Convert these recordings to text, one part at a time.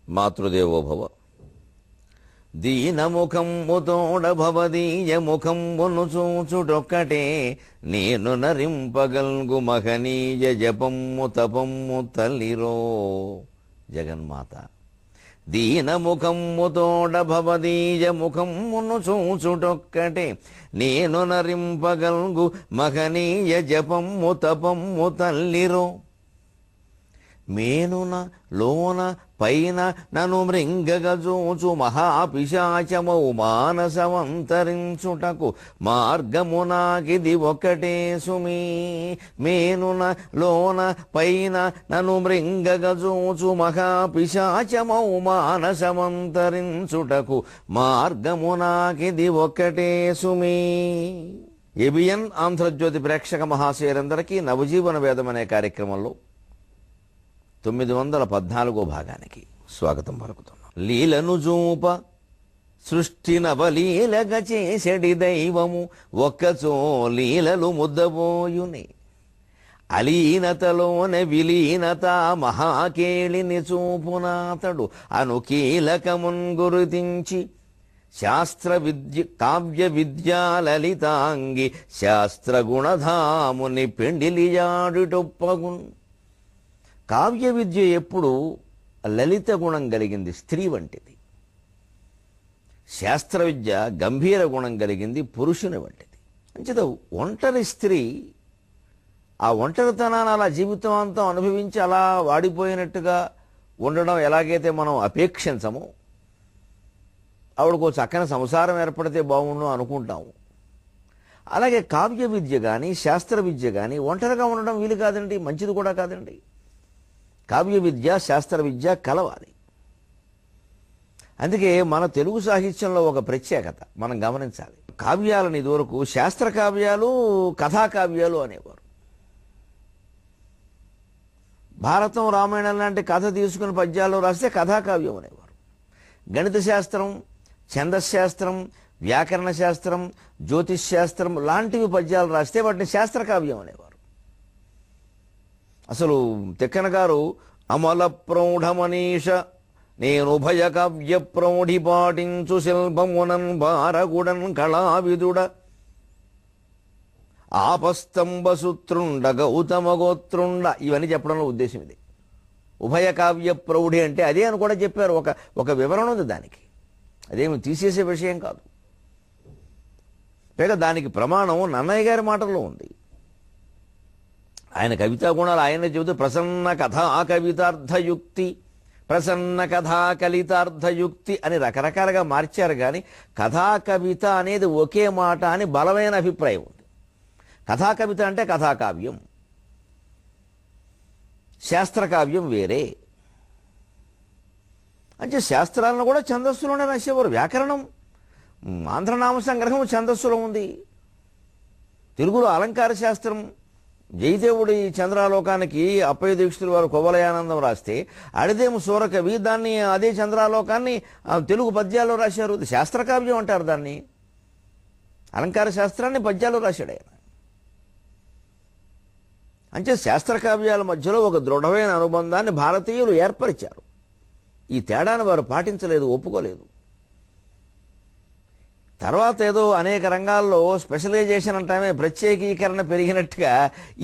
మాతృదేవోభవ. దీనముఖంబు తోడ భవదీయ ముఖంబును చూచుటొక్కటే నేను నరింపగల్గు మహనీయ జపమ్ము తపమ్ము తల్లిరో. జగన్మాత దీనముఖంబు తోడ భవదీయ ముఖంబును చూచుటొక్కటే నేను నరింపగల్గు మహనీయ జపమ్ము తపమ్ము తల్లిరో. మేనున లోన పైన నను మృంగగజూచు మహాపిశాచమౌ మానసమంతరించుటకు మార్గమునాకిది ఒకటే సుమీ. మేనున లోన పైన నను మృంగగజూచు మహాపిశాచమౌ మానసమంతరించుటకు మార్గమునాకిది ఒకటే సుమీ. ఏబిఎన్ ఆంధ్రజ్యోతి ప్రేక్షక మహాశయులందరికీ నవజీవన వేదం అనే కార్యక్రమంలో 914వ భాగానికి స్వాగతం పలుకుతున్నాం. లీలను జూప సృష్టి నవలీలగ చేసెడి దైవము ఒక్కచో లీలలు ముద్దబోయునే. అలీనతలోనే విలీనత మహాకేళిని చూపునాతడు అనుకీలకమున్ గురుతించి శాస్త్ర కావ్య విద్యా లలితాంగి శాస్త్ర గుణధాముని పెండిలియాడుటొప్పగున్. కావ్య విద్య ఎప్పుడు లలిత గుణం కలిగింది, స్త్రీ వంటిది. శాస్త్ర విద్య గంభీర గుణం కలిగింది, పురుషుని వంటిది. అంచేత ఒంటరి స్త్రీ ఆ ఒంటరితనాన్ని అలా జీవితాంతం అనుభవించి అలా వాడిపోయినట్టుగా ఉండడం ఎలాగైతే మనం అపేక్షించమో, ఆవిడకు చక్కని సంసారం ఏర్పడితే బాగుండు అనుకుంటాము. అలాగే కావ్య విద్య కానీ శాస్త్ర విద్య కానీ ఒంటరిగా ఉండడం వీలు కాదండి, మంచిది కూడా కాదండి. కావ్య విద్య శాస్త్ర విద్య కలవాలి. అందుకే మన తెలుగు సాహిత్యంలో ఒక ప్రత్యేకత మనం గమనించాలి. కావ్యాలను ఇదివరకు శాస్త్ర కావ్యాలు కథాకావ్యాలు అనేవారు. భారతం రామాయణం లాంటి కథ తీసుకుని పద్యాల్లో రాస్తే కథాకావ్యం అనేవారు. గణిత శాస్త్రం, ఛందశాస్త్రం, వ్యాకరణ శాస్త్రం, జ్యోతిష్ శాస్త్రం లాంటివి పద్యాలు రాస్తే వాటిని శాస్త్రకావ్యం అనేవారు. అసలు తిక్కన గారు అమల ప్రౌఢమనీష నేను ఉభయ కావ్య ప్రౌఢి పాటించు శిల్పమునన్ భారగుడన్ కళావిదుడ ఆపస్తంభసూత్రుండ గౌతమ గోత్రుండ ఇవన్నీ చెప్పడంలో ఉద్దేశం ఇది. ఉభయ కావ్య ప్రౌఢి అంటే అదే అని కూడా చెప్పారు. ఒక వివరణ ఉంది దానికి, అదేమి తీసేసే విషయం కాదు. పైగా దానికి ప్రమాణం నన్నయ్య గారి మాటల్లో ఉంది. ఆయన కవితా గుణాలు ఆయన చెబుతూ ప్రసన్న కథా కవితార్థయుక్తి, ప్రసన్న కథా కలితార్థయుక్తి అని రకరకాలుగా మార్చారు. కానీ కథా కవిత అనేది ఒకే మాట అని బలమైన అభిప్రాయం ఉంది. కథా కవిత అంటే కథాకావ్యం, శాస్త్రకావ్యం వేరే. అంటే శాస్త్రాలను కూడా ఛందస్సులోనే రాసేవారు. వ్యాకరణం ఆంధ్రనామ సంగ్రహం ఛందస్సులో ఉంది. తెలుగులో అలంకార శాస్త్రం జయదేవుడి చంద్రాలోకానికి అప్పయ్య దీక్షితుల వారు కొవలయానందం రాస్తే అడిదేము సూరకవి దాన్ని అదే చంద్రాలోకాన్ని తెలుగు పద్యాల్లో రాశారు. శాస్త్రకావ్యం అంటారు దాన్ని. అలంకార శాస్త్రాన్ని పద్యాల్లో రాశాడు ఆయన. అంటే శాస్త్రకావ్యాల మధ్యలో ఒక దృఢమైన అనుబంధాన్ని భారతీయులు ఏర్పరిచారు. ఈ తేడాను వారు పాటించలేదు, ఒప్పుకోలేదు. తర్వాత ఏదో అనేక రంగాల్లో స్పెషలైజేషన్ అంటామే, ప్రత్యేకీకరణ పెరిగినట్టుగా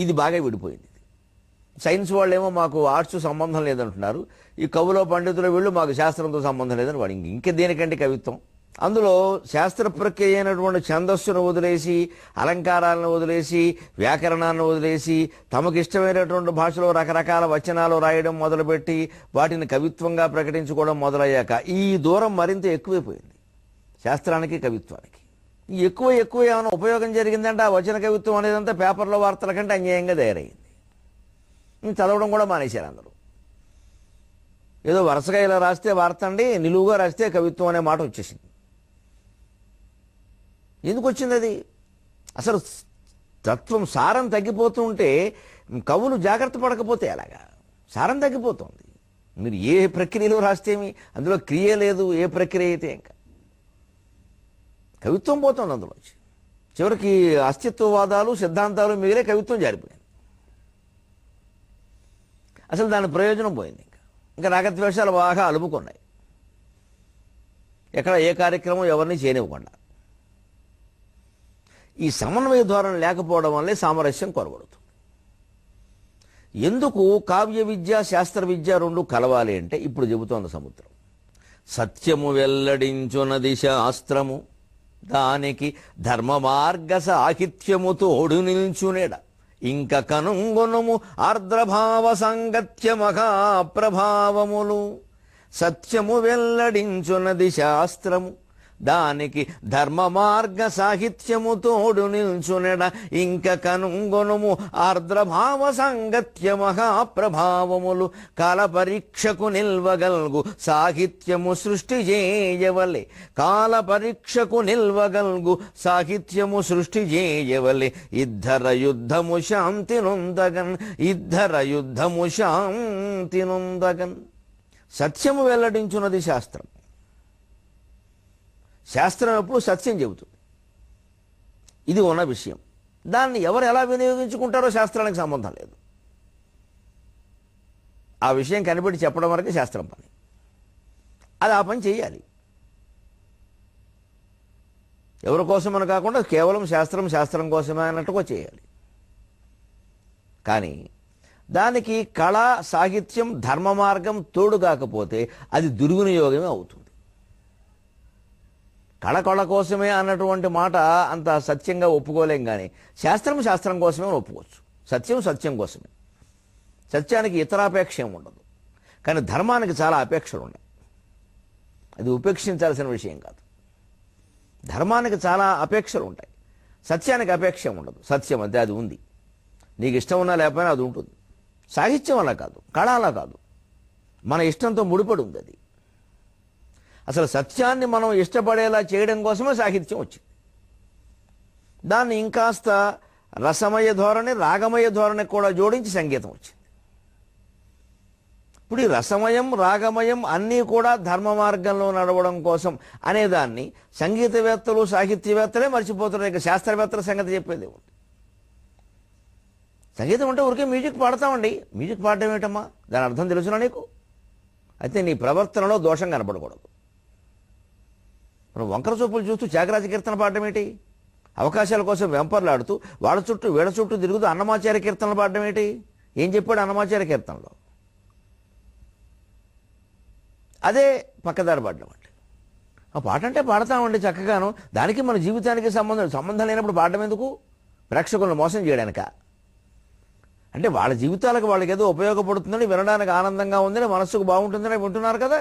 ఇది బాగా విడిపోయింది. సైన్స్ వాళ్ళేమో మాకు ఆర్ట్స్ సంబంధం లేదంటున్నారు. ఈ కవులో పండితులు వీళ్ళు మాకు శాస్త్రంతో సంబంధం లేదని వాడు ఇంక దేనికంటే కవిత్వం. అందులో శాస్త్ర ప్రక్రియ అయినటువంటి ఛందస్సును వదిలేసి, అలంకారాలను వదిలేసి, వ్యాకరణాన్ని వదిలేసి, తమకు ఇష్టమైనటువంటి భాషలో రకరకాల వచనాలు రాయడం మొదలుపెట్టి వాటిని కవిత్వంగా ప్రకటించుకోవడం మొదలయ్యాక ఈ దూరం మరింత ఎక్కువైపోయింది శాస్త్రానికి, కవిత్వానికి. ఎక్కువ ఏమైనా ఉపయోగం జరిగిందంటే ఆ వచన కవిత్వం అనేదంతా పేపర్లో వార్తల కంటే అన్యాయంగా తయారైంది. చదవడం కూడా మానేశారు అందరూ. ఏదో వరుసగా ఇలా రాస్తే వార్త అండి, నిలువుగా రాస్తే కవిత్వం అనే మాట వచ్చేసింది. ఎందుకు వచ్చింది అది? అసలు తత్వం సారం తగ్గిపోతుంటే కవులు జాగ్రత్త పడకపోతే ఎలాగా? సారం తగ్గిపోతుంది. మీరు ఏ ప్రక్రియలో రాస్తేమి అందులో క్రియ లేదు, ఏ ప్రక్రియ అయితే ఇంకా కవిత్వం పోతుంది అందులోంచి. చివరికి అస్తిత్వవాదాలు, సిద్ధాంతాలు మిగిలే కవిత్వం జారిపోయింది. అసలు దాని ప్రయోజనం పోయింది. ఇంకా రాగద్వేషాలు బాగా అలుముకున్నాయి. ఎక్కడ ఏ కార్యక్రమం ఎవరిని చేయనివ్వకుండా. ఈ సమన్వయ ధోరణి లేకపోవడం వల్లే సామరస్యం కొరబడుతుంది. ఎందుకు కావ్య విద్య శాస్త్ర విద్య రెండు కలవాలి అంటే ఇప్పుడు చెబుతోంది సముద్రం. సత్యము వెల్లడించునది శాస్త్రము, దానికి ధర్మ మార్గ సాహిత్యము తోడు నిల్చునేడ, ఇంక కనుంగొనుము ఆర్ద్రభావ సాంగత్య మహాప్రభావములు. సత్యము వెల్లడించునది శాస్త్రము, దానికి ధర్మ మార్గ సాహిత్యము తోడు నిల్చునెడ, ఇంక కనుంగొనుము ఆర్ద్రభావ సాంగత్య మహాప్రభావములు. కాల పరీక్షకు నిల్వగల్గు సాహిత్యము సృష్టి చేయవలే, కాల పరీక్షకు నిల్వగల్గు సాహిత్యము సృష్టి చేయవలే. ఇద్దర యుద్ధము శాంతి నొందగన్, ఇద్దర యుద్ధము శాంతి నొందగన్. సత్యము వెల్లడించున్నది శాస్త్రం. శాస్త్రం ఎప్పుడు సత్యం చెబుతుంది. ఇది ఉన్న విషయం. దాన్ని ఎవరు ఎలా వినియోగించుకుంటారో శాస్త్రానికి సంబంధం లేదు. ఆ విషయం కనిపెట్టి చెప్పడం వరకే శాస్త్రం పని. అది ఆ పని చేయాలి. ఎవరి కోసమని కాకుండా కేవలం శాస్త్రం కోసమే అన్నట్టుగా చేయాలి. కానీ దానికి కళ, సాహిత్యం, ధర్మ మార్గం తోడు కాకపోతే అది దుర్వినియోగమే అవుతుంది. కళ కోసమే అన్నటువంటి మాట అంత సత్యంగా ఒప్పుకోలేం. కానీ శాస్త్రం కోసమే ఒప్పుకోవచ్చు. సత్యం కోసమే. సత్యానికి ఇతరాపేక్ష ఏమి ఉండదు. కానీ ధర్మానికి చాలా అపేక్షలు ఉన్నాయి. అది ఉపేక్షించాల్సిన విషయం కాదు. ధర్మానికి చాలా అపేక్షలు ఉంటాయి. సత్యానికి అపేక్ష ఉండదు. సత్యం అంతే, అది ఉంది. నీకు ఇష్టం ఉన్నా లేకపోయినా అది ఉంటుంది. సాహిత్యం అలా కాదు, కళ అలా కాదు. మన ఇష్టంతో ముడిపడి ఉంది అది. అసలు సత్యాన్ని మనం ఇష్టపడేలా చేయడం కోసమే సాహిత్యం వచ్చింది. దాన్ని ఇంకాస్త రసమయ ధోరణి, రాగమయ ధోరణి కూడా జోడించి సంగీతం వచ్చింది. ఇప్పుడు ఈ రసమయం, రాగమయం అన్నీ కూడా ధర్మ మార్గంలో నడవడం కోసం అనేదాన్ని సంగీతవేత్తలు, సాహిత్యవేత్తలే మర్చిపోతున్నారు. ఇక శాస్త్రవేత్తల సంగతి చెప్పేది ఉంది. సంగీతం అంటే ఊరికే మ్యూజిక్ పాడతామండి. మ్యూజిక్ పాడడం ఏంటమ్మా? దాని అర్థం తెలుసునా నీకు? అయితే నీ ప్రవర్తనలో దోషం కనపడకూడదు. మనం వంకర చూపులు చూస్తూ త్యాగరాజ కీర్తన పాడడం ఏంటి? అవకాశాల కోసం వెంపర్లాడుతూ వాళ్ళ చుట్టూ వీళ్ళ చుట్టూ తిరుగుతూ అన్నమాచార్య కీర్తనలు పాడడం ఏంటి? ఏం చెప్పాడు అన్నమాచార్య కీర్తనలో? అదే పక్కదారి పాడడం అంటే. ఆ పాట అంటే పాడతామండి చక్కగాను. దానికి మన జీవితానికి సంబంధం లేనప్పుడు పాడడం ఎందుకు? ప్రేక్షకులను మోసం చేయడానిక? అంటే వాళ్ళ జీవితాలకు వాళ్ళకి ఏదో ఉపయోగపడుతుందని, వినడానికి ఆనందంగా ఉందని, మనస్సుకు బాగుంటుందని వింటున్నారు కదా.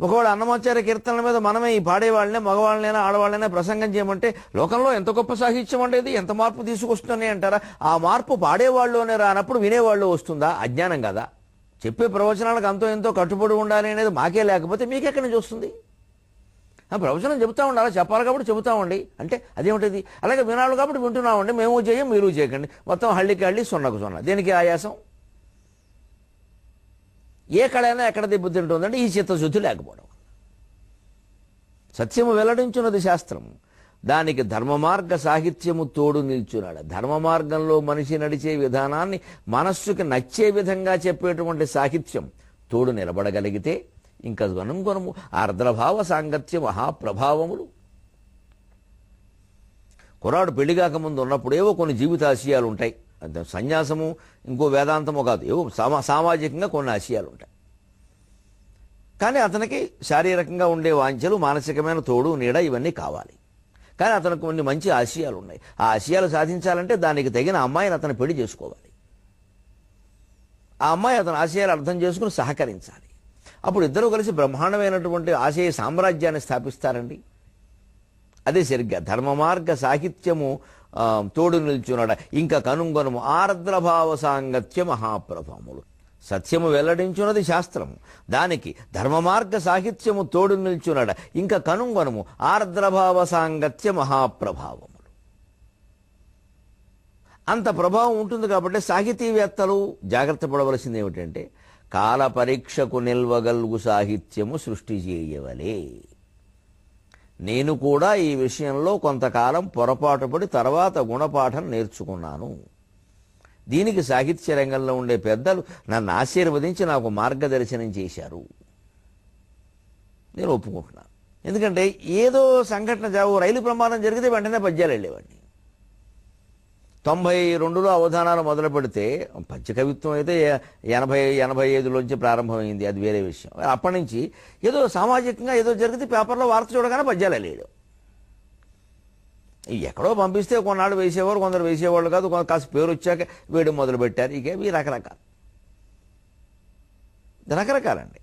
ఒకవేళ అన్నమాచార్య కీర్తనల మీద మనమే ఈ పాడేవాళ్ళనే, మగవాళ్ళనైనా ఆడవాళ్ళనైనా ప్రసంగం చేయమంటే లోకంలో ఎంత గొప్ప సాహిత్యం ఉండేది, ఎంత మార్పు తీసుకొస్తుంది అంటారా? ఆ మార్పు పాడేవాళ్ళలోనే రానప్పుడు వినేవాళ్ళు వస్తుందా? అజ్ఞానం కదా. చెప్పే ప్రవచనాలకు అంతో ఎంతో కట్టుబడి ఉండాలి అనేది మాకే లేకపోతే మీకెక్కడి నుంచి వస్తుంది? ప్రవచనం చెబుతా ఉండాలి, చెప్పాలి కాబట్టి చెబుతామండి. అంటే అదేమిటిది? అలాగే వినాలి కాబట్టి వింటున్నామండి. మేము చేయం, మీరు చేయకండి. మొత్తం హళ్ళికి హళ్ళి, సున్నకు సున్న. దేనికి ఆయాసం? ఏ కళైనా ఎక్కడ దెబ్బతింటుందంటే ఈ చిత్తశుద్ధి లేకపోవడం. సత్యము వెల్లడించున్నది శాస్త్రం, దానికి ధర్మ మార్గ సాహిత్యము తోడు నిల్చున్నాడు. ధర్మ మార్గంలో మనిషి నడిచే విధానాన్ని మనస్సుకి నచ్చే విధంగా చెప్పేటువంటి సాహిత్యం తోడు నిలబడగలిగితే ఇంకా గనుగొనము ఆర్ద్రభావ సాంగత్య మహాప్రభావములు. కుర్రాడు పెళ్లి కాకముందు ఉన్నప్పుడు ఏవో కొన్ని జీవితాశయాలు ఉంటాయి. సన్యాసము ఇంకో వేదాంతమో కాదు, ఏవో సామాజికంగా కొన్ని ఆశయాలు ఉంటాయి. కానీ అతనికి శారీరకంగా ఉండే వాంఛలు, మానసికమైన తోడు, నీడ ఇవన్నీ కావాలి. కానీ అతనికి కొన్ని మంచి ఆశయాలు ఉన్నాయి. ఆ ఆశయాలు సాధించాలంటే దానికి తగిన అమ్మాయిని అతను పెళ్లి చేసుకోవాలి. ఆ అమ్మాయి అతని ఆశయాలు అర్థం చేసుకుని సహకరించాలి. అప్పుడు ఇద్దరూ కలిసి బ్రహ్మాండమైనటువంటి ఆశయ సామ్రాజ్యాన్ని స్థాపిస్తారండి. అదే సరిగ్గా ధర్మ మార్గ సాహిత్యము తోడు నిల్చున్నాడ, ఇంకా కనుగొనము ఆర్ద్రభావ సాంగత్య మహాప్రభావములు. సత్యము వెల్లడించున్నది శాస్త్రము, దానికి ధర్మ మార్గ సాహిత్యము తోడు నిల్చున్నాడ, ఇంకా కనుగొనము ఆర్ద్రభావ సాంగత్య మహాప్రభావములు. అంత ప్రభావం ఉంటుంది కాబట్టి సాహితీవేత్తలు జాగ్రత్త పడవలసింది ఏమిటంటే కాల పరీక్షకు నిల్వగల్గు సాహిత్యము సృష్టి చేయవలే. నేను కూడా ఈ విషయంలో కొంతకాలం పొరపాటు పడి తర్వాత గుణపాఠం నేర్చుకున్నాను. దీనికి సాహిత్య రంగంలో ఉండే పెద్దలు నన్ను ఆశీర్వదించి నాకు మార్గదర్శనం చేశారు. నేను ఒప్పుకుంటున్నాను. ఎందుకంటే ఏదో సంఘటన రైలు ప్రమాదం జరిగితే వెంటనే పద్యాలు వెళ్ళేవాడిని. 92లో అవధానాలు మొదలు పెడితే పద్య కవిత్వం అయితే 85లోంచి ప్రారంభమైంది, అది వేరే విషయం. అప్పటి నుంచి ఏదో సామాజికంగా ఏదో జరిగితే పేపర్లో వార్త చూడగానే పద్యాలు వెళ్ళేయడం. ఎక్కడో పంపిస్తే కొన్నాళ్ళు వేసేవారు, కొందరు వేసేవాళ్ళు కాదు, కాస్త పేరు వచ్చాక వేయడం మొదలుపెట్టారు. ఇక ఇవి రకరకాలండి.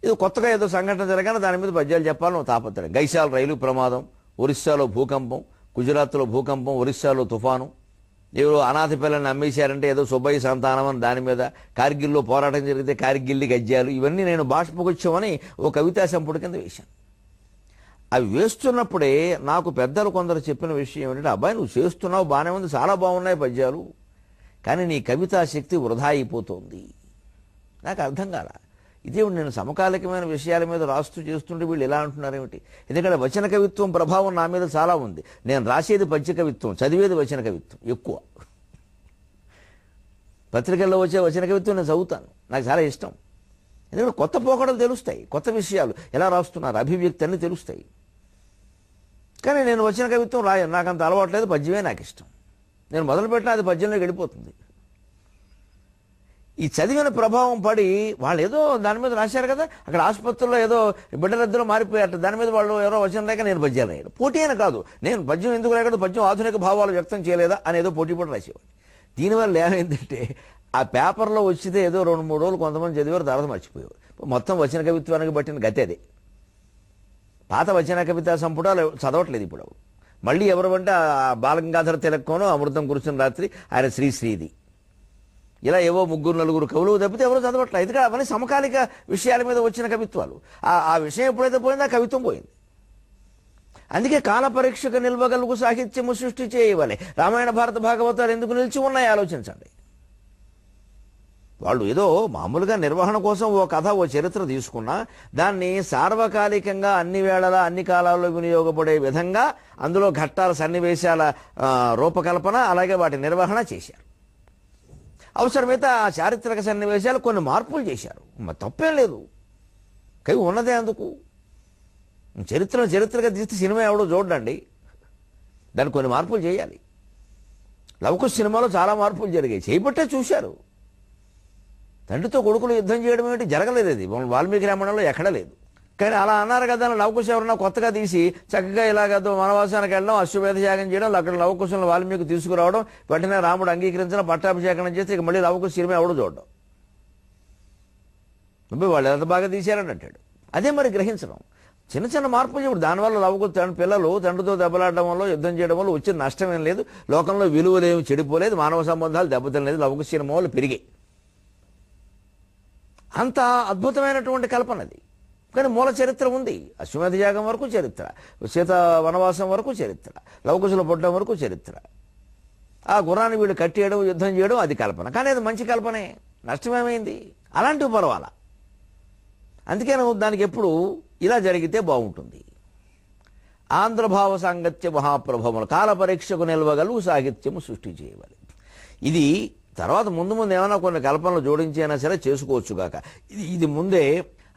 ఇది కొత్తగా ఏదో సంఘటన జరగానే దాని మీద పద్యాలు చెప్పాలని తాపత్రయం. గైశాల్ రైలు ప్రమాదం, ఒరిస్సాలో భూకంపం, గుజరాత్లో భూకంపం, ఒరిస్సాలో తుఫాను, ఎవరో అనాథ పిల్లల్ని అమ్మేశారంటే ఏదో సుబ్బయ్య సంతానం అని దాని మీద, కార్గిల్లో పోరాటం జరిగితే కార్గిల్లి గద్యాలు, ఇవన్నీ నేను బాష్పగుచ్చమని ఓ కవితా సంపుటి కింద వేశాను. అవి వేస్తున్నప్పుడే నాకు పెద్దలు కొందరు చెప్పిన విషయం ఏమిటంటే, అబ్బాయి నువ్వు చేస్తున్నావు బాగానే ఉంది, చాలా బాగున్నాయి పద్యాలు, కానీ నీ కవితా శక్తి వృధా అయిపోతుంది. నాకు అర్థం కాల. ఇదేమిటి, నేను సమకాలికమైన విషయాల మీద రాస్తూ చేస్తుంటే వీళ్ళు ఇలా అంటున్నారేమిటి? ఎందుకంటే వచన కవిత్వం ప్రభావం నా మీద చాలా ఉంది. నేను రాసేది పద్య కవిత్వం, చదివేది వచన కవిత్వం ఎక్కువ. పత్రికల్లో వచ్చే వచన కవిత్వం నేను చదువుతాను, నాకు చాలా ఇష్టం. ఎందుకంటే కొత్త పోకడలు తెలుస్తాయి, కొత్త విషయాలు ఎలా రాస్తున్నారు, అభివ్యక్తి అన్నీ తెలుస్తాయి. కానీ నేను వచన కవిత్వం రాయను, నాకు అంత అలవాట్లేదు, పద్యమే నాకు ఇష్టం. నేను మొదలుపెట్టినా అది పద్యంలోకి వెళ్ళిపోతుంది. ఈ చదివిన ప్రభావం పడి వాళ్ళు ఏదో దాని మీద రాశారు కదా, అక్కడ ఆసుపత్రుల్లో ఏదో బిడ్డలిద్దరూ మారిపోయారు, దాని మీద వాళ్ళు ఎవరో వచనం లేక నేను పద్యాలు రాయను. పోటీ అని కాదు, నేను పద్యం ఎందుకు రాయకూడదు, పద్యం ఆధునిక భావాలు వ్యక్తం చేయలేదా అనేదో పోటీ పడి రాసేవాడు. దీనివల్ల ఏమైందంటే ఆ పేపర్లో వచ్చితే ఏదో 2-3 రోజులు కొంతమంది చదివారు, తర్వాత మర్చిపోయేవారు. మొత్తం వచన కవిత్వానికి పట్టిన గతి అదే. పాత వచన కవితా సంపుటాలు చదవట్లేదు ఇప్పుడు. మళ్ళీ ఎవరు అంటే బాలగంగాధర తిలక్కోను, అమృతం కురిసిన రాత్రి, ఆయన శ్రీశ్రీది, ఇలా ఏవో 3-4 కవులు తప్పితే ఎవరో చదవట్లేదు. ఎందుకంటే అవన్నీ సమకాలిక విషయాల మీద వచ్చిన కవిత్వాలు. ఆ విషయం ఎప్పుడైతే పోయిందో ఆ కవిత్వం పోయింది. అందుకే కాల పరీక్షకు నిల్వగలుగు సాహిత్యము సృష్టి చేయవలే. రామాయణ భారత భాగవతాలు ఎందుకు నిలిచి ఉన్నాయి ఆలోచించండి. వాళ్ళు ఏదో మామూలుగా నిర్వహణ కోసం ఓ కథ, ఓ చరిత్ర తీసుకున్నా దాన్ని సార్వకాలికంగా అన్ని వేళలా అన్ని కాలాల్లో వినియోగపడే విధంగా అందులో ఘట్టాల సన్నివేశాల రూపకల్పన, అలాగే వాటి నిర్వహణ చేశారు. అవసరమైతే ఆ చారిత్రక సన్నివేశాలు కొన్ని మార్పులు చేశారు, తప్పేం లేదు. కవి ఉన్నదే అందుకు. చరిత్రగా తీస్తే సినిమా ఎవడో చూడండి, దాన్ని కొన్ని మార్పులు చేయాలి. లవకుశ సినిమాలో చాలా మార్పులు జరిగాయి, చేయబట్టే చూశారు. తండ్రితో కొడుకులు యుద్ధం చేయడం ఏమిటి, జరగలేదు. అది వాల్మీకి రామాయణంలో ఎక్కడా లేదు. కానీ అలా అన్నారు కదా, లవకుశ ఎవరన్నా కొత్తగా తీసి చక్కగా ఇలాగదో వనవాసానికి వెళ్ళడం, అశ్వమేధ యాగం చేయడం, అక్కడ లవకుశంలో వాల్మీకి తీసుకురావడం, వెంటనే రాముడు అంగీకరించడం, పట్టాభిషేకం చేస్తే ఇక మళ్ళీ లవకుశ సినిమా ఎవడు చూడడం. వాళ్ళు ఎంత బాగా తీశారని అంటాడు. అదే మరి గ్రహించడం. చిన్న చిన్న మార్పులు ఇప్పుడు దానివల్ల పిల్లలు తండ్రితో దెబ్బలాడడం వల్ల, యుద్ధం చేయడం వల్ల వచ్చిన నష్టం ఏం లేదు, లోకంలో విలువలేమి చెడిపోలేదు, మానవ సంబంధాలు దెబ్బతినలేదు, లవకుశ సినిమా వాళ్ళు పెరిగాయి. అంత అద్భుతమైనటువంటి కల్పన అది. కానీ మూల చరిత్ర ఉంది. అశ్వమేధ యాగం వరకు చరిత్ర, సీత వనవాసం వరకు చరిత్ర, లవకుశుల పుట్టడం వరకు చరిత్ర. ఆ గుర్రాన్ని వీళ్ళు కట్టేయడం, యుద్ధం చేయడం అది కల్పన. కానీ అది మంచి కల్పనే, నష్టమేమైంది? అలాంటివి పర్వాలా. అందుకే దానికి ఎప్పుడు ఇలా జరిగితే బాగుంటుంది. ఆంధ్రభావ సాంగత్య మహాప్రభములు కాల పరీక్షకు నిల్వగలుగు సాహిత్యము సృష్టి చేయవాలి. ఇది తర్వాత ముందు ఏమైనా కొన్ని కల్పనలు జోడించైనా సరే చేసుకోవచ్చుగాక. ఇది ముందే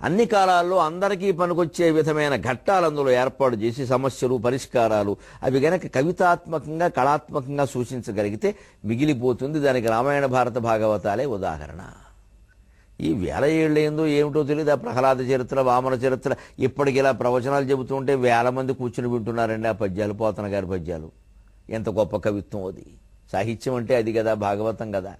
అన్ని కాలాల్లో అందరికీ పనికొచ్చే విధమైన ఘట్టాలు అందులో ఏర్పాటు చేసి సమస్యలు, పరిష్కారాలు అవి గనక కవితాత్మకంగా, కళాత్మకంగా సూచించగలిగితే మిగిలిపోతుంది. దానికి రామాయణ భారత భాగవతాలే ఉదాహరణ. ఈ 1000 ఏళ్ళేందో ఏమిటో తెలియదు. ఆ ప్రహ్లాద చరిత్ర, వామన చరిత్ర ఇప్పటికి ఇలా ప్రవచనాలు చెబుతూ ఉంటే 1000 మంది కూర్చుని వింటున్నారండి ఆ పద్యాలు, పోతన గారి పద్యాలు. ఎంత గొప్ప కవిత్వం అది. సాహిత్యం అంటే అది కదా, భాగవతం కదా.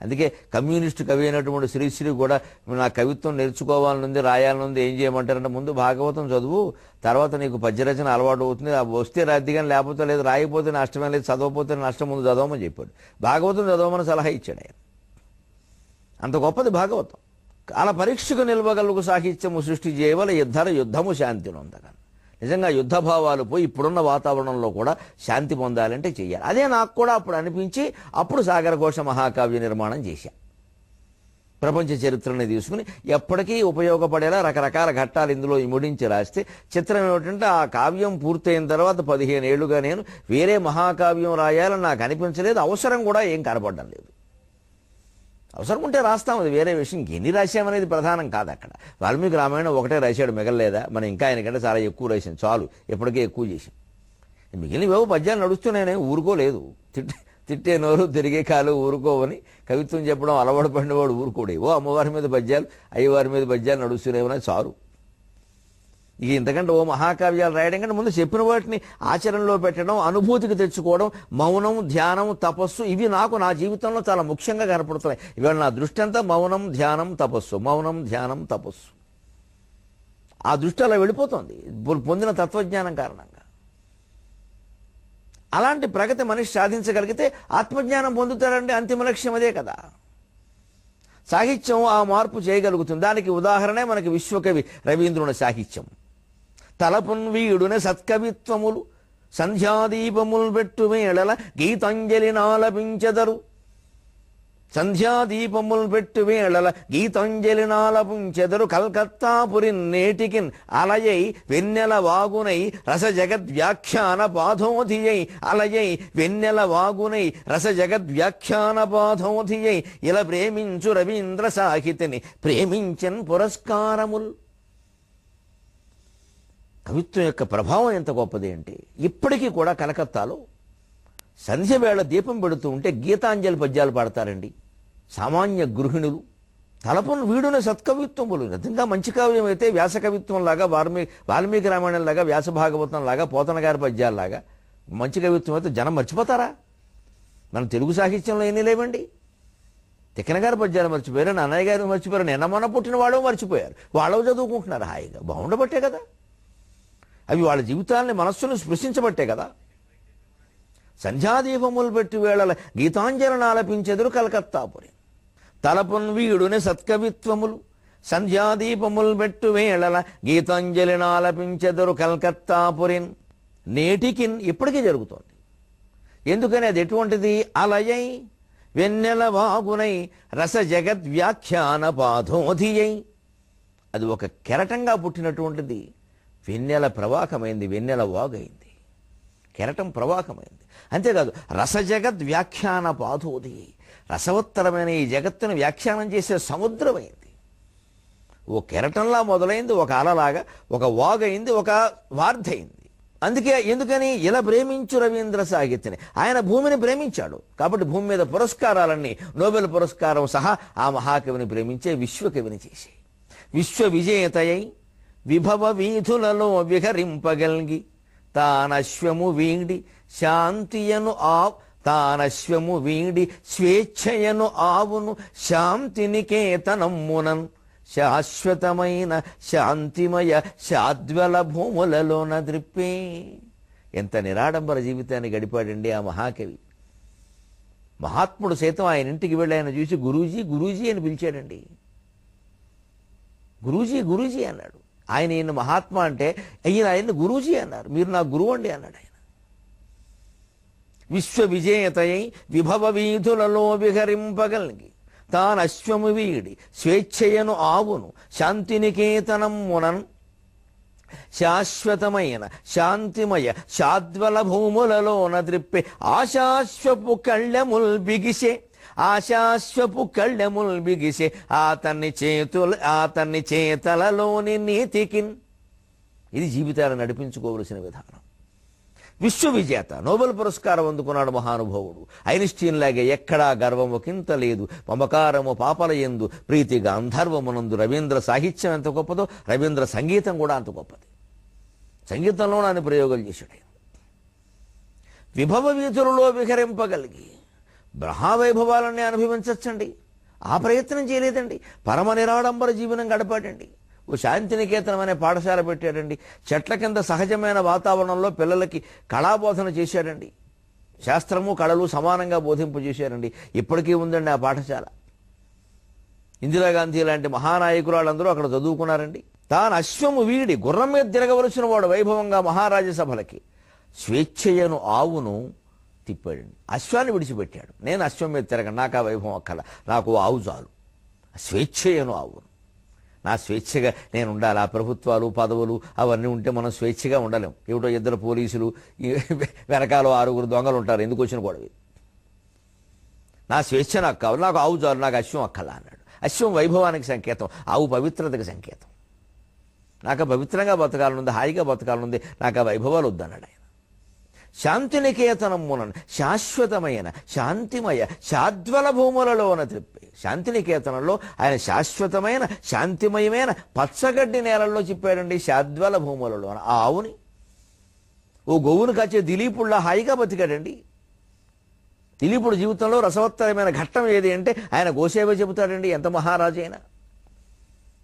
అందుకే కమ్యూనిస్టు కవి అయినటువంటి శ్రీశ్రీ కూడా నా కవిత్వం నేర్చుకోవాలనుంది, రాయాలనుంది, ఏం చేయమంటారంటే ముందు భాగవతం చదువు, తర్వాత నీకు పద్యరచన అలవాటు అవుతుంది, వస్తే రాద్ది కానీ లేకపోతే లేదు, రాయిపోతే నష్టమే లేదు, చదవకపోతే నష్టం, ముందు చదవమని చెప్పాడు. భాగవతం చదవమని సలహా ఇచ్చాడు ఆయన. అంత గొప్పది భాగవతం. కాల పరీక్షకు నిల్వగలుగు సాహిత్యము సృష్టి చేయవల యుద్ధము శాంతిని ఉందగా. నిజంగా యుద్ధ భావాలు పోయి ఇప్పుడున్న వాతావరణంలో కూడా శాంతి పొందాలంటే చెయ్యాలి. అదే నాకు కూడా అప్పుడు అనిపించి అప్పుడు సాగరఘోష మహాకావ్య నిర్మాణం చేశా. ప్రపంచ చరిత్రని తీసుకుని ఎప్పటికీ ఉపయోగపడేలా రకరకాల ఘట్టాలు ఇందులో ఇముడించి రాస్తే చిత్రం ఏమిటంటే ఆ కావ్యం పూర్తయిన తర్వాత 15 ఏళ్లుగా నేను వేరే మహాకావ్యం రాయాలని నాకు అనిపించలేదు, అవసరం కూడా ఏం కనపడడం లేదు. అవసరం ఉంటే రాస్తాం, అది వేరే విషయం. ఎన్ని రాశామనేది ప్రధానం కాదు. అక్కడ వాల్మీకి రామాయణం ఒకటే రాశాడు, మిగలలేదా? మనం ఇంకా ఆయనకంటే చాలా ఎక్కువ రాశాం, చాలు, ఎప్పటికే ఎక్కువ చేశాం. మిగిలినవేవో పద్యాలు నడుస్తున్నాయనే ఊరుకోలేదు. తిట్టే నోరు తిరిగే కాలు ఊరుకోవని కవిత్వం చెప్పడం అలవాటు పడినవాడు ఊరుకోడే. ఓ అమ్మవారి మీద పద్యాలు, అయ్యవారి మీద పద్యాలు నడుస్తున్నాయని చాలు. ఇక ఇంతకంటే ఓ మహాకావ్యాలు రాయడం కంటే ముందు చెప్పిన వాటిని ఆచరణలో పెట్టడం, అనుభూతికి తెచ్చుకోవడం, మౌనం, ధ్యానం, తపస్సు, ఇవి నాకు నా జీవితంలో చాలా ముఖ్యంగా కనపడుతున్నాయి. ఇవాళ నా దృష్టి అంతా మౌనం, ధ్యానం, తపస్సు, మౌనం, ధ్యానం, తపస్సు. ఆ దృష్టి అలా వెళ్ళిపోతుంది పొందిన తత్వజ్ఞానం కారణంగా. అలాంటి ప్రగతి మనిషి సాధించగలిగితే ఆత్మజ్ఞానం పొందుతాడండి. అంతిమ లక్ష్యం అదే కదా. సాహిత్యం ఆ మార్పు చేయగలుగుతుంది. దానికి ఉదాహరణే మనకి విశ్వకవి రవీంద్రుని సాహిత్యం. తలపున్ వీడునే సత్కవిత్వములు సంధ్యాదీపములు పెట్టు వేళల గీతాంజలి నాలపించెదరు. సంధ్యాదీపములు పెట్టు వేళల గీతాంజలి నాలపించెదరు. కల్కత్తాపురి నేటికిన్ అలయై వెన్నెల వాగునై రస జగద్వ్యాఖ్యాన పాథోధియై. అలయై వెన్నెల వాగునై రస జగద్వ్యాఖ్యాన పాథోధియై. ఇలా ప్రేమించు రవీంద్ర సాహితిని ప్రేమించన్ పురస్కారముల్. కవిత్వం యొక్క ప్రభావం ఎంత గొప్పది అంటే, ఇప్పటికీ కూడా కలకత్తాలో సంధ్య వేళ దీపం పెడుతూ ఉంటే గీతాంజలి పద్యాలు పాడతారండి సామాన్య గృహిణులు. తలపును వీడున సత్కవిత్వములు. నిజంగా మంచి కావ్యం అయితే వ్యాస కవిత్వం లాగా, వాల్మీకి రామాయణం లాగా, వ్యాస భాగవతం లాగా, పోతన గారి పద్యాలలాగా మంచి కవిత్వం అయితే జనం మర్చిపోతారా? మన తెలుగు సాహిత్యంలో ఎన్ని లేవండి. తిక్కన గారి పద్యాలు మర్చిపోయారు, అన్నయ్య గారు మర్చిపోయారు, నిన్న మొన్న పుట్టిన వాళ్ళు మర్చిపోయారు. వాళ్ళు చదువుకుంటున్నారు హాయిగా, బాగుండబట్టే కదా. అవి వాళ్ళ జీవితాలని, మనస్సును స్పృశించబట్టే కదా. సంధ్యాదీపములు పెట్టి వేళల గీతాంజలిని ఆలపించెదరు కలకత్తాపురి. తలపున్ వీడుని సత్కవిత్వములు సంధ్యాదీపములు పెట్టు వేళల గీతాంజలిని ఆలపించెదరు కలకత్తాపురిన్. నేటికిన్ ఇప్పటికీ జరుగుతోంది. ఎందుకని అది ఎటువంటిది? అలయై వెన్నెల వాగునై రస జగద్వ్యాఖ్యాన పాథోధియై. అది ఒక కెరటంగా పుట్టినటువంటిది. వెన్నెల ప్రవాహమైంది, వెన్నెల వాగైంది, కెరటం ప్రవాహమైంది. అంతేకాదు రసజగద్ వ్యాఖ్యాన పాథోది. రసవత్తరమైన ఈ జగత్తును వ్యాఖ్యానం చేసే సముద్రమైంది. ఓ కెరటంలా మొదలైంది, ఒక అలలాగా, ఒక వాగైంది, ఒక వార్ధయింది. అందుకే ఎందుకని? ఇలా ప్రేమించు రవీంద్ర సాహిత్యని. ఆయన భూమిని ప్రేమించాడు కాబట్టి భూమి మీద పురస్కారాలన్నీ, నోబెల్ పురస్కారం సహా ఆ మహాకవిని ప్రేమించే విశ్వకవిని చేసే. విశ్వ విజేతయై విభవ వీధులలో విహరింపగల్గి తానశ్వము వీడి శాంతియను తానశ్వము వీడి స్వేచ్ఛయను ఆవును శాంతినికేతనమ్మునన్. శాశ్వతమైన శాంతిమయ శాద్వల భూములలోన ద్రిప్పే. ఎంత నిరాడంబర జీవితాన్ని గడిపాడండి ఆ మహాకవి. మహాత్ముడు సైతం ఆయన ఇంటికి వెళ్ళి ఆయన చూసి గురూజీ గురూజీ అని పిలిచాడండి. గురూజీ గురూజీ అన్నాడు. ఆయన ఈయన మహాత్మా అంటే ఆయన్ని గురూజీ అన్నారు. మీరు నా గురువు అండి అన్నాడు ఆయన. విశ్వ విజేతయై విభవ వీధులలో విహరింపగలిగి తానశ్వము వీడి స్వేచ్ఛయను ఆవును శాంతినికేతనమ్మునన్. శాశ్వతమైన శాంతిమయ శాద్వల భూములలోన ద్రిప్పే. ఆశాశ్వపు కళ్ళెముల్ బిగిసే, ఆశాశ్వపు కళ్ళెముల్ బిగిసే అతన్ని చేతలలోని నీతికిన్. ఇది జీవితాన్ని నడిపించుకోవలసిన విధానం. విశ్వ విజేత, నోబెల్ పురస్కారం అందుకున్నాడు మహానుభావుడు. ఐన్స్టీన్ లాగే ఎక్కడా గర్వము కింత లేదు, మమకారము పాపల యందు ప్రీతి గాంధర్వమునందు. రవీంద్ర సాహిత్యం ఎంత గొప్పదో రవీంద్ర సంగీతం కూడా అంత గొప్పది. సంగీతంలో నాని ప్రయోగాలు చేశాడు. విభవ వీధులలో విహరింపగలిగి బ్రహ్మవైభవాలన్నీ అనుభవించచ్చండి. ఆ ప్రయత్నం చేయలేదండి. పరమ నిరాడంబర జీవనం గడపాడండి. ఓ శాంతినికేతనం అనే పాఠశాల పెట్టాడండి. చెట్ల కింద సహజమైన వాతావరణంలో పిల్లలకి కళాబోధన చేశాడండి. శాస్త్రము కళలు సమానంగా బోధింపజేశారండి. ఇప్పటికీ ఉందండి ఆ పాఠశాల. ఇందిరాగాంధీ లాంటి మహానాయకురాళ్ళందరూ అక్కడ చదువుకున్నారండి. తాను అశ్వము వీడి గుర్రం మీద తిరగవలసిన వాడు వైభవంగా మహారాజసభలకి స్వేచ్ఛయను ఆవును తిప్పాడండి. అశ్వాన్ని విడిచిపెట్టాడు. నేను అశ్వం మీద తిరగను, నాకు ఆ వైభవం అక్కల, నాకు ఆవు చాలు. స్వేచ్ఛయను అవును. నా స్వేచ్ఛగా నేను ఉండాలి. ఆ ప్రభుత్వాలు పదవులు అవన్నీ ఉంటే మనం స్వేచ్ఛగా ఉండలేం. ఏమిటో ఇద్దరు పోలీసులు వెనకాల 6 దొంగలు ఉంటారు, ఎందుకు వచ్చిన గొడవ. నా స్వేచ్ఛ నాకు కావాలి, నాకు ఆవు చాలు, నాకు అశ్వం అక్కలా అన్నాడు. అశ్వం వైభవానికి సంకేతం, ఆవు పవిత్రతకి సంకేతం. నాకు పవిత్రంగా బతకాలనుంది, హాయిగా బతకాలనుంది, నాకు ఆ వైభవాలు వద్దన్నాడు ఆయన. శాంతినికేతనమున శాశ్వతమైన శాంతిమయ శాద్వల భూములలోన తిప్పి, శాంతినికేతనంలో ఆయన శాశ్వతమైన శాంతిమయమైన పచ్చగడ్డి నేలల్లో చెప్పాడండి. శాద్వల భూములలోన ఆ ఆవుని, ఓ గోవును కాచే దిలీపుళ్ళ హాయిగా బతికాడండి. దిలీపుడు జీవితంలో రసవత్తరమైన ఘట్టం ఏది అంటే ఆయన గోసేవ చెబుతాడండి. ఎంత మహారాజు అయినా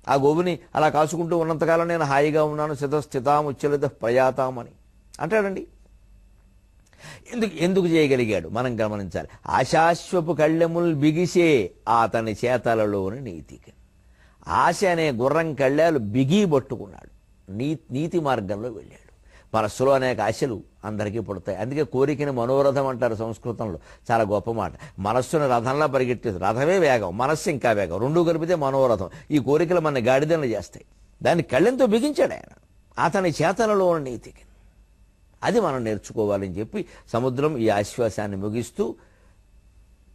ఆ గోవుని అలా కాచుకుంటూ ఉన్నంతకాలం నేను హాయిగా ఉన్నాను, స్థితస్థితాముచ్చలిత ప్రయాతాం అని అంటాడండి. ఎందుకు చేయగలిగాడు మనం గమనించాలి. ఆశాశ్వపు కళ్ళెముల్ బిగిసే అతని చేతలలోని నీతికి. ఆశ అనే గుర్రం కళ్ళాలు బిగి పట్టుకున్నాడు, నీతి మార్గంలో వెళ్ళాడు. మనస్సులో అనేక ఆశలు అందరికీ పుడతాయి. అందుకే కోరికని మనోరథం అంటారు సంస్కృతంలో. చాలా గొప్ప మాట. మనస్సును రథంలా పరిగెట్టేది, రథమే వేగం, మనస్సు ఇంకా వేగం, రెండూ కలిపితే మనోరథం. ఈ కోరికలు మన గాడిదలను చేస్తాయి. దాన్ని కళ్ళెంతో బిగించాడు ఆయన, అతని చేతలలో నీతికి. అది మనం నేర్చుకోవాలని చెప్పి సముద్రం ఈ ఆశ్వాసాన్ని ముగిస్తూ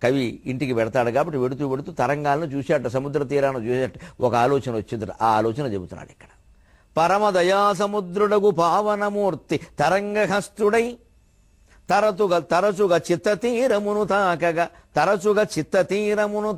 కవి ఇంటికి పెడతాడు. కాబట్టి వెడుతూ తరంగాలను చూశాట, సముద్ర తీరాన్ని చూసేట ఒక ఆలోచన వచ్చింది. ఆ ఆలోచన చెబుతున్నాడు ఇక్కడ. పరమదయాసముద్రుడగు పావనమూర్తి తరంగహస్తుడై తరచుగా చిత్తతీరమును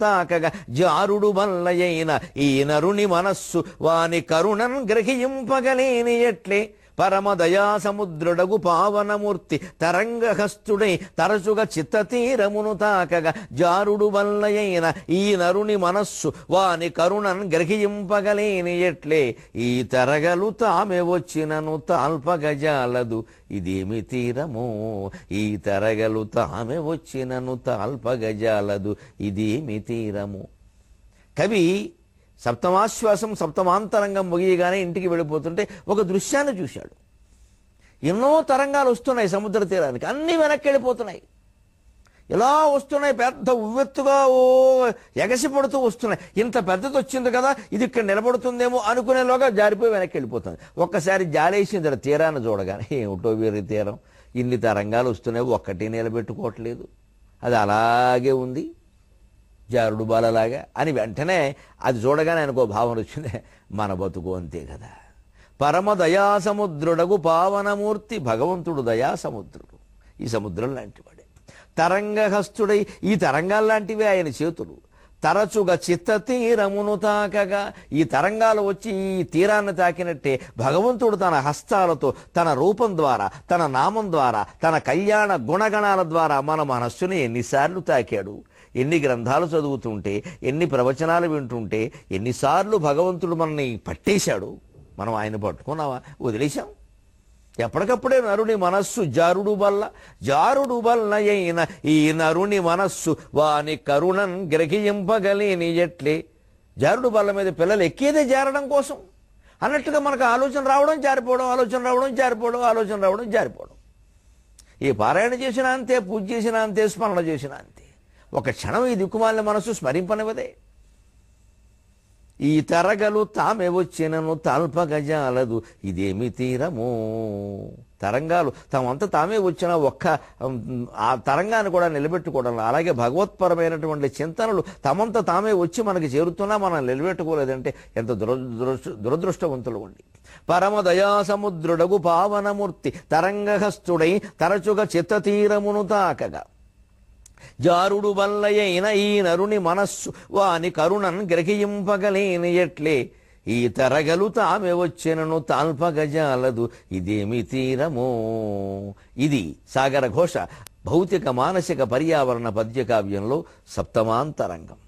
తాకగా జారుడు బల్లయైన ఈ నరుని మనస్సు వాని కరుణన్ గ్రహింపగలేని ఎట్లే. పరమదయా సముద్రుడగు పావనమూర్తి తరంగహస్తుడై తరచుగా చిత్తతీరమును తాకగా జారుడు వల్లయైన ఈ నరుని మనస్సు వాని కరుణన్ గ్రహింపగలేని ఎట్లే. ఈ తరగలు తామె వచ్చినను తాల్పగజాలదు ఇదేమి తీరమో. ఈ తరగలు తామె వచ్చినను తాల్పగజాలదు ఇదేమి తీరము. కవి సప్తమాశ్వాసం సప్తమాంతరంగం ముగియగానే ఇంటికి వెళ్ళిపోతుంటే ఒక దృశ్యాన్ని చూశాడు. ఎన్నో తరంగాలు వస్తున్నాయి సముద్ర తీరానికి, అన్నీ వెనక్కి వెళ్ళిపోతున్నాయి. ఇలా వస్తున్నాయి, పెద్ద ఉవ్వెత్తుగా ఎగసి పడుతూ వస్తున్నాయి. ఇంత పెద్దది వచ్చింది కదా, ఇది ఇక్కడ నిలబడుతుందేమో అనుకునేలోగా జారిపోయి వెనక్కి వెళ్ళిపోతుంది. ఒక్కసారి జాలేసింది తీరాన్ని చూడగానే, ఏమిటో వీరి తీరం, ఇన్ని తరంగాలు వస్తున్నాయి, ఒక్కటి నిలబెట్టుకోవట్లేదు, అది అలాగే ఉంది జారుడు బాలలాగా అని. వెంటనే అది చూడగానే ఆయనకు భావన వచ్చింది, మన బతుకు అంతే కదా. పరమ దయాసముద్రుడగు పావనమూర్తి భగవంతుడు దయాసముద్రుడు, ఈ సముద్రం లాంటివాడే. తరంగహస్తుడై, ఈ తరంగాలు లాంటివే ఆయన చేతులు. తరచుగా చిత్తతీరమును తాకగా, ఈ తరంగాలు వచ్చి ఈ తీరాన్ని తాకినట్టే భగవంతుడు తన హస్తాలతో, తన రూపం ద్వారా, తన నామం ద్వారా, తన కళ్యాణ గుణగణాల ద్వారా మన మనస్సుని ఎన్నిసార్లు తాకాడు. ఎన్ని గ్రంథాలు చదువుతుంటే, ఎన్ని ప్రవచనాలు వింటుంటే, ఎన్నిసార్లు భగవంతుడు మనల్ని పట్టేశాడు. మనం ఆయన పట్టుకున్నావా, వదిలేశాం. ఎప్పటికప్పుడే నరుని మనస్సు జారుడు బల్ల అయిన ఈ నరుని మనస్సు వాని కరుణన్ గ్రహింపగలేని ఎట్లే. జారుడు బల్ల మీద పిల్లలు ఎక్కేదే జారడం కోసం అన్నట్టుగా మనకు ఆలోచన రావడం జారిపోవడం, ఆలోచన రావడం జారిపోవడం, ఆలోచన రావడం జారిపోవడం. ఈ పారాయణ చేసినా అంతే, పూజ చేసినా అంతే, స్మరణ చేసినా అంతే. ఒక క్షణం ఈ దిక్కుమాలిన మనస్సు స్మరింపనివదే. ఈ తరగలు తామె వచ్చినను తాల్పగజాలదు ఇదేమి తీరము. తరంగాలు తమంతా తామే వచ్చిన ఒక్క ఆ తరంగాన్ని కూడా నిలబెట్టుకోవడం. అలాగే భగవత్పరమైనటువంటి చింతనలు తమంతా తామే వచ్చి మనకి చేరుతున్నా మనం నిలబెట్టుకోలేదంటే ఎంత దురదృష్టవంతులు ఉండి. పరమదయా సముద్రుడగు పావనమూర్తి తరంగహస్తుడై తరచుగా చిత్తతీరమును తాకగా జారుడు వల్లయైన ఈ నరుని మనస్సు వాని కరుణన్ గ్రహింపగలేని ఎట్లే. ఈ తరగలు తామె వచ్చినను తాల్పగజాలదు ఇదేమి తీరమో. ఇది సాగర ఘోష భౌతిక మానసిక పర్యావరణ పద్యకావ్యంలో సప్తమాంతరంగం.